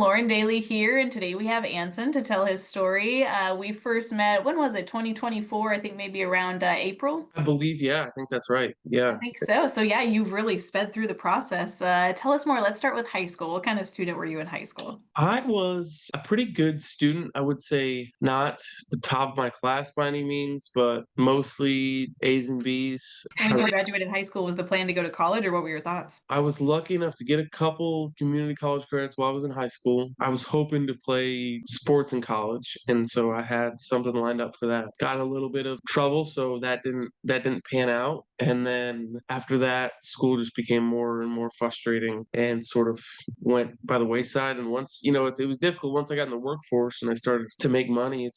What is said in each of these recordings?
Lauren Daly here, and today we have Anson to tell his story. We first met, when was it? 2024, I think maybe around April. I believe, yeah, I think that's right. I Yeah. think so. So, yeah, you've really sped through the process. Tell us more. Let's start with high school. What kind of student were you in high school? I was a pretty good student. I would say not the top of my class by any means, but mostly A's and B's. When you graduated high school, was the plan to go to college, or what were your thoughts? I was lucky enough to get a couple community college credits while I was in high school. I was hoping to play sports in college, and so I had something lined up for that. Got in a little bit of trouble, so that didn't pan out. And then after that, school just became more and more frustrating and sort of went by the wayside. And once, it was difficult once I got in the workforce and I started to make money.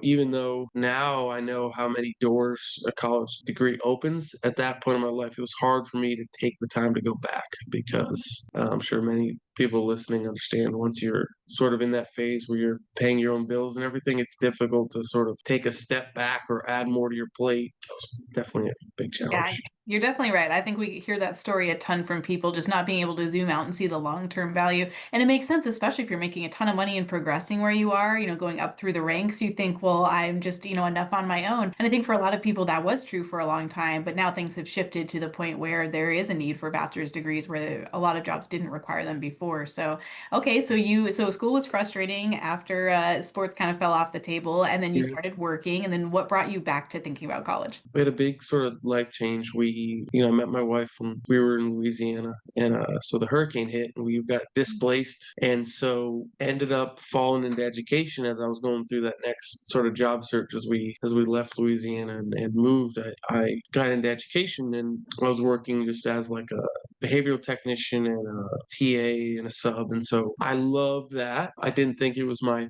Even though now I know how many doors a college degree opens, at that point in my life, it was hard for me to take the time to go back because I'm sure many people listening understand once you're sort of in that phase where you're paying your own bills and everything, it's difficult to sort of take a step back or add more to your plate. That was definitely a big Yeah, challenge. you're definitely right. I think we hear that story a ton from people just not being able to zoom out and see the long-term value. And it makes sense, especially if you're making a ton of money and progressing where you are, going up through the ranks. You think, well, I'm just, enough on my own. And I think for a lot of people that was true for a long time, but now things have shifted to the point where there is a need for bachelor's degrees where a lot of jobs didn't require them before. So, okay, so school was frustrating after sports kind of fell off the table, and then you Yeah. started working. And then what brought you back to thinking about college? We had a big sort of life change. I met my wife when we were in Louisiana, and so the hurricane hit, and we got displaced, and so ended up falling into education as I was going through that next sort of job search as we left Louisiana and moved. I got into education, and I was working just as like a behavioral technician and a TA and a sub, and so I loved that. I didn't think it was my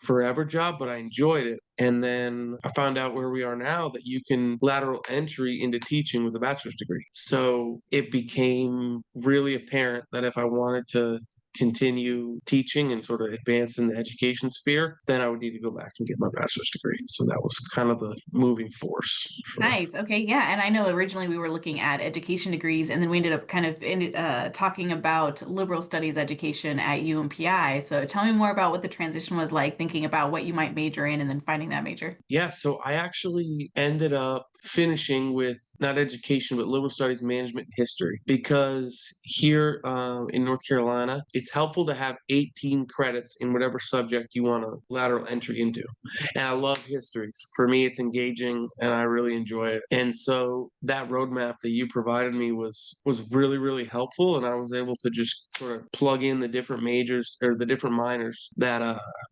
forever job, but I enjoyed it. And then I found out where we are now that you can lateral entry into teaching with a bachelor's degree. So it became really apparent that if I wanted to continue teaching and sort of advance in the education sphere, then I would need to go back and get my bachelor's degree. So that was kind of the moving force for. Nice. Okay. Yeah. And I know originally we were looking at education degrees, and then we ended up talking about liberal studies education at UMPI. So tell me more about what the transition was like, thinking about what you might major in and then finding that major. Yeah, so I actually ended up finishing with not education, but liberal studies management and history because here in North Carolina, it's helpful to have 18 credits in whatever subject you want to lateral entry into. And I love history. For me, it's engaging and I really enjoy it. And so that roadmap that you provided me was really, really helpful. And I was able to just sort of plug in the different majors or the different minors that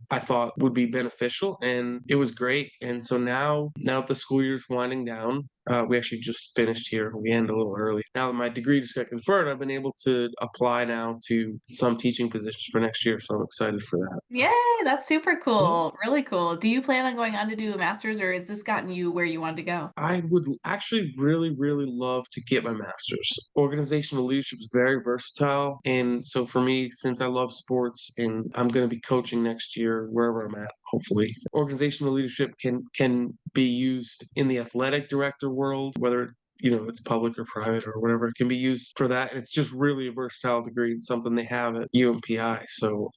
I thought would be beneficial, and it was great. And so now that the school year is winding down, we actually just finished here. We end a little early. Now that my degree just got conferred, I've been able to apply now to some teaching positions for next year. So I'm excited for that. Yay, that's super cool. Really cool. Do you plan on going on to do a master's, or has this gotten you where you wanted to go? I would actually really, really love to get my master's. Organizational leadership is very versatile. And so for me, since I love sports and I'm going to be coaching next year, wherever I'm at, hopefully, organizational leadership can be used in the athletic director world, whether it's public or private or whatever. It can be used for that. And it's just really a versatile degree and something they have at UMPI. So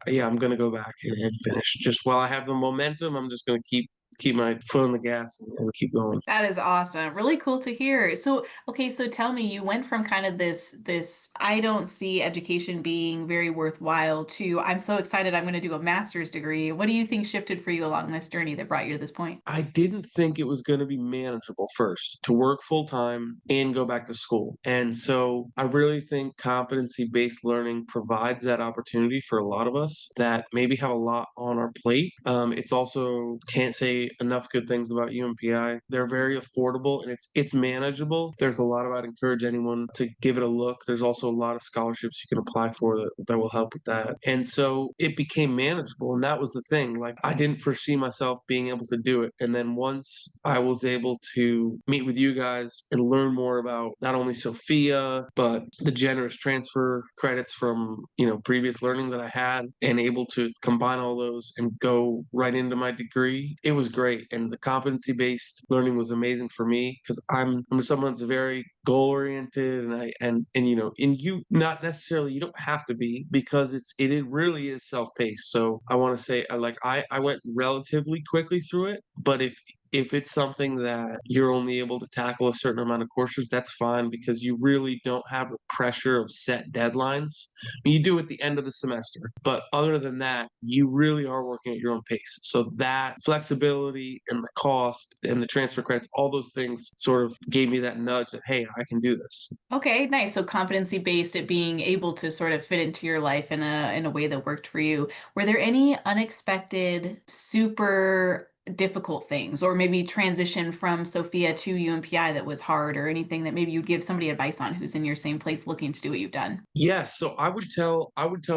yeah, I'm going to go back and finish. Just while I have the momentum, I'm just going to keep my foot on the gas and keep going. That is awesome. Really cool to hear. So, okay, so tell me, you went from kind of this I don't see education being very worthwhile to I'm so excited I'm going to do a master's degree. What do you think shifted for you along this journey that brought you to this point? I didn't think it was going to be manageable first to work full time and go back to school. And so I really think competency based learning provides that opportunity for a lot of us that maybe have a lot on our plate. It's also can't say enough good things about UMPI. They're very affordable and it's manageable. There's a lot of I'd encourage anyone to give it a look. There's also a lot of scholarships you can apply for that will help with that. And so it became manageable. And that was the thing. Like I didn't foresee myself being able to do it. And then once I was able to meet with you guys and learn more about not only Sophia, but the generous transfer credits from, previous learning that I had and able to combine all those and go right into my degree, it was was great, and the competency-based learning was amazing for me because I'm someone that's very goal-oriented, and you know, and you not necessarily you don't have to be because it really is self-paced. So I want to say I went relatively quickly through it, but if it's something that you're only able to tackle a certain amount of courses, that's fine because you really don't have the pressure of set deadlines. You do at the end of the semester, but other than that, you really are working at your own pace. So that flexibility and the cost and the transfer credits, all those things sort of gave me that nudge that, hey, I can do this. Okay, nice. So competency based at being able to sort of fit into your life in a way that worked for you. Were there any unexpected, super difficult things, or maybe transition from Sophia to UMPI that was hard, or anything that maybe you'd give somebody advice on who's in your same place looking to do what you've done? Yes, so I would tell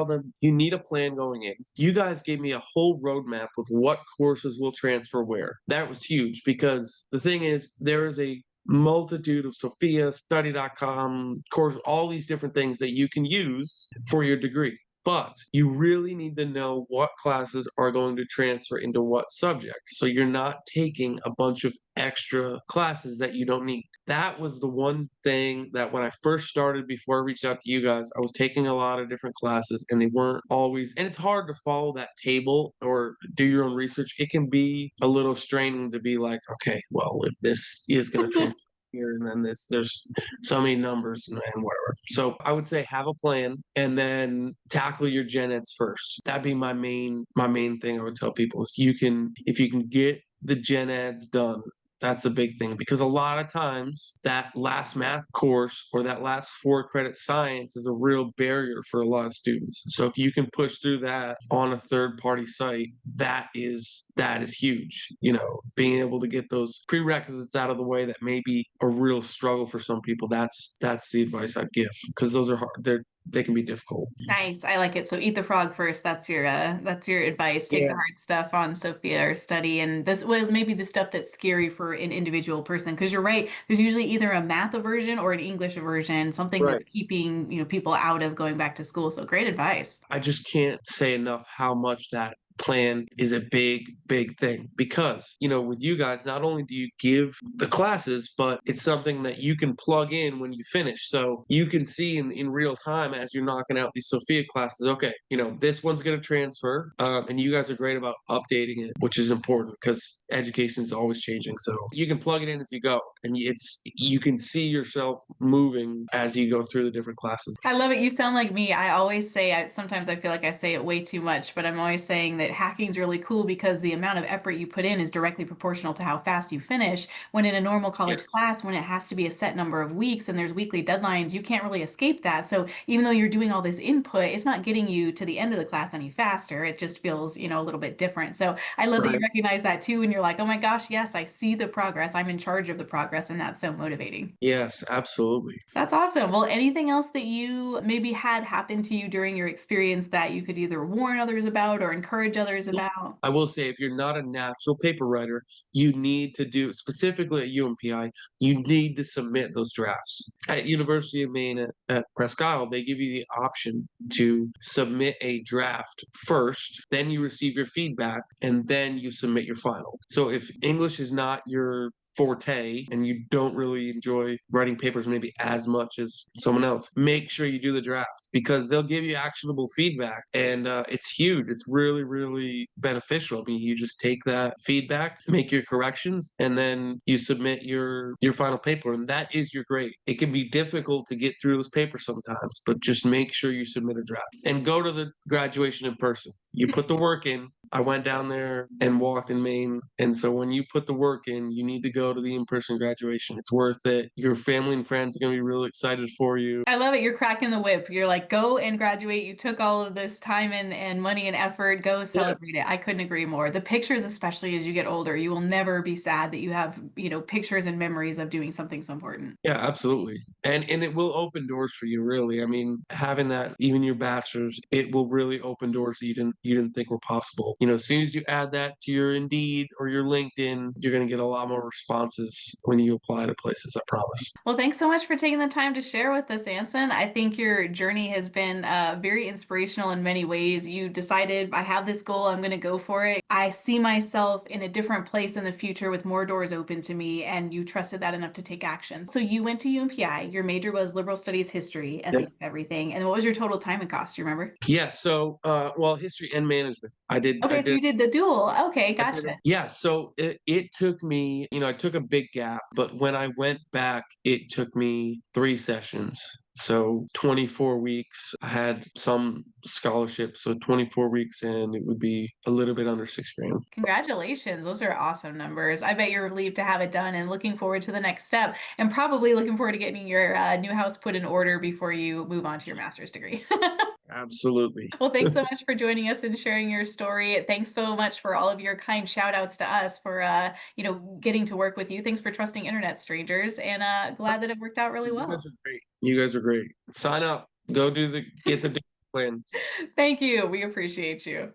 them you need a plan going in. You guys gave me a whole roadmap of what courses will transfer where. That was huge because the thing is there is a multitude of Sophia, study.com, course, all these different things that you can use for your degree. But you really need to know what classes are going to transfer into what subject. So you're not taking a bunch of extra classes that you don't need. That was the one thing that when I first started, before I reached out to you guys, I was taking a lot of different classes and they weren't always, and it's hard to follow that table or do your own research. It can be a little straining to be like, okay, well, if this is going to transfer here and then there's so many numbers and whatever. So I would say have a plan and then tackle your gen eds first. That'd be my main thing I would tell people is if you can get the gen eds done, that's a big thing because a lot of times that last math course or that last 4 credit science is a real barrier for a lot of students. So if you can push through that on a third party site, that is huge. You know, being able to get those prerequisites out of the way that may be a real struggle for some people, that's the advice I'd give because those are hard. They can be difficult. Nice. I like it. So eat the frog first. That's your advice. Take the Yeah, hard stuff on Sophia or study and this well maybe the stuff that's scary for an individual person because you're right. There's usually either a math aversion or an English aversion, something that's right. keeping, people out of going back to school. So great advice. I just can't say enough how much that plan is a big, big thing because, with you guys, not only do you give the classes, but it's something that you can plug in when you finish. So you can see in real time as you're knocking out these Sophia classes, okay, this one's going to transfer. And you guys are great about updating it, which is important because education is always changing. So you can plug it in as you go and you can see yourself moving as you go through the different classes. I love it. You sound like me. I always say, sometimes I feel like I say it way too much, but I'm always saying that hacking is really cool because the amount of effort you put in is directly proportional to how fast you finish. When in a normal college Yes. class, when it has to be a set number of weeks and there's weekly deadlines, you can't really escape that. So even though you're doing all this input, it's not getting you to the end of the class any faster. It just feels, a little bit different. So I love that you Right. recognize that too. And you're like, oh my gosh, yes, I see the progress. I'm in charge of the progress. And that's so motivating. Yes, absolutely. That's awesome. Well, anything else that you maybe had happen to you during your experience that you could either warn others about or encourage others about? I will say, if you're not a natural paper writer, you need to do, specifically at UMPI, you need to submit those drafts. At University of Maine at Presque Isle, they give you the option to submit a draft first, then you receive your feedback, and then you submit your final. So if English is not your forte and you don't really enjoy writing papers maybe as much as someone else, make sure you do the draft because they'll give you actionable feedback and it's huge. It's really, really beneficial. I mean, you just take that feedback, make your corrections, and then you submit your final paper, and that is your grade. It can be difficult to get through those papers sometimes, but just make sure you submit a draft and go to the graduation in person. You put the work in. I went down there and walked in Maine. And so when you put the work in, you need to go to the in-person graduation. It's worth it. Your family and friends are going to be really excited for you. I love it. You're cracking the whip. You're like, go and graduate. You took all of this time and money and effort. Go Yeah. celebrate it. I couldn't agree more. The pictures, especially as you get older, you will never be sad that you have, pictures and memories of doing something so important. Yeah, absolutely. And it will open doors for you, really. I mean, having that, even your bachelor's, it will really open doors that you didn't think were possible. as soon as you add that to your Indeed or your LinkedIn, you're going to get a lot more responses when you apply to places, I promise. Well, thanks so much for taking the time to share with us, Anson. I think your journey has been very inspirational in many ways. You decided, I have this goal, I'm going to go for it. I see myself in a different place in the future with more doors open to me, and you trusted that enough to take action. So you went to UMPI. Your major was liberal studies history at the Yeah. end of everything. And what was your total time and cost? Do you remember? Yeah, so well, history and management. I Okay, so did you did the dual. Okay, I did gotcha. it. Yeah, so it took me, I took a big gap, but when I went back, it took me 3 sessions. So 24 weeks. I had some scholarship, so 24 weeks and it would be a little bit under 6 grand. Congratulations. Those are awesome numbers. I bet you're relieved to have it done and looking forward to the next step, and probably looking forward to getting your new house put in order before you move on to your master's degree. Absolutely. Well, thanks so much for joining us and sharing your story. Thanks so much for all of your kind shout outs to us for getting to work with you. Thanks for trusting internet strangers, and glad that it worked out really You well. guys are great. You guys are great. Sign up. Go get the plan. Thank you. We appreciate you.